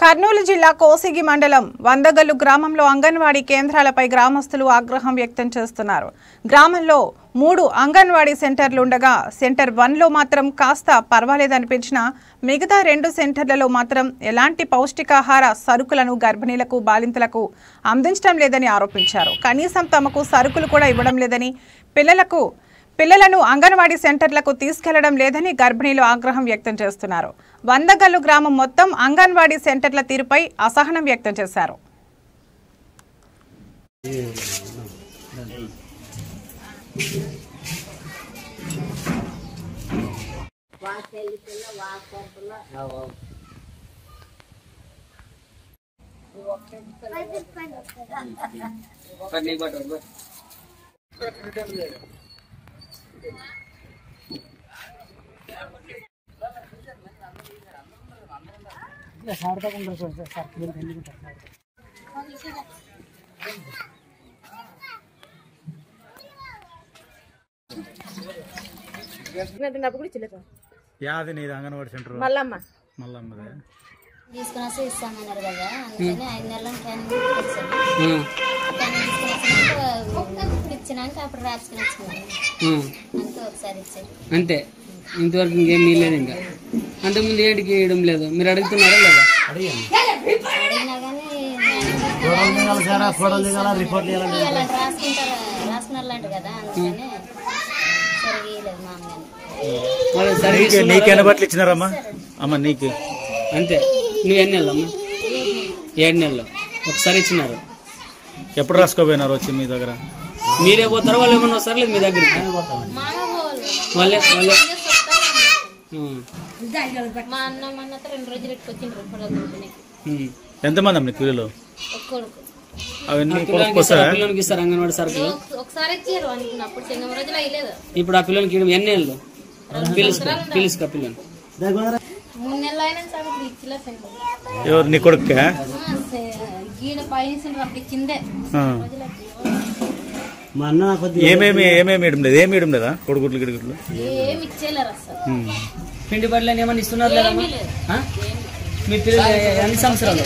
కర్నూలు జిల్లా కోసిగి మండలం వందగల్లు గ్రామంలో అంగన్వాడీ కేంద్రాలపై గ్రామస్తులు ఆగ్రహం వ్యక్తం చేస్తున్నారు. గ్రామంలో 3 అంగన్వాడీ సెంటర్లు ఉండగా సెంటర్ 1లో మాత్రం కాస్త పర్వాలేదనిపించినా మిగతా 2 సెంటర్లలో మాత్రం ఎలాంటి పౌష్టికాహార సరుకులను గర్భిణీలకు బాలింతలకు అందించడం లేదని ఆరోపించారు. కనీసం తమకు సరుకులు కూడా ఇవ్వడం లేదని పిల్లలను అంగన్వాడీ సెంటర్లకు తీసుకెళ్లడం లేదని గర్భిణీలు ఆగ్రహం వ్యక్తం చేస్తున్నారు. వందగల్లు గ్రామం మొత్తం అంగన్వాడీ సెంటర్ల తీరుపై అసహనం వ్యక్తం చేశారు. యాది నీది అంగన్వాడీ సెంటర్ మల్లమ్మదే తీసుకుని వస్తే ఇస్తామన్నారు కదా, అందుకని 5 నెలల ట్రైనింగ్ ఇచ్చినాక అప్పుడు రాసుకుని వచ్చినాను అంతే. ఒకసారి ఇచ్చారు అంతే, ఇంతవరకు ఇంకేం నీలేదు. ఇంకా అంతకుముందు ఏంటికి వేయడం లేదు. మీరు అడుగుతున్నారా లేదా? అడిగినా కానీ రాసుకున్నారంట కదా, అందుకని సరిగా ఇవ్వలేదు మా అమ్మని. నీకెన్ని బట్టలు ఇచ్చినారమ్మా? అమ్మ నీకు అంతే. నువ్వు ఎన్ని నెలలు అమ్మా? 7 నెలలు ఒకసారి ఇచ్చినారు. ఎప్పుడు రాసుకోపోయినారు వచ్చి మీ దగ్గర? మీరే పోతారా వాళ్ళు ఏమన్నా వస్తారు లేదు మీ దగ్గర? వాళ్ళే మా అన్న మొన్న 2 రోజులు ఎట్టుకొచ్చిండ్రు. ఎంతమంది అమ్మ పిల్లలు? అవన్నీ పిల్లలకి ఇస్తారు అంగన్వాడీ సరుకులు. ఒకసారి ఇచ్చారు అనుకున్నప్పుడు చెంగం రోజులు అయ్యలేదు. ఇప్పుడు ఆ పిల్లలకి ఎన్ని నెలలు పిలుచుక పిల్లలు? 3 నెలలు అయినా సరుకులు ఇచ్చిలేదు. ఎవరు నీ కొడుకు? గీడ పైన అప్పుడు ఇచ్చిందే. ఏమేమి ఇవ్వడం లేదు? ఏమి ఇవ్వడం లేదా? కొడుకుట్లు గిడుగుట్లు ఏమి ఇచ్చేలేరు అసలు. పిండి బట్టలు ఏమన్నా ఇస్తున్నారు లేదా? మీ పిల్లలు ఎన్ని సంవత్సరాలు?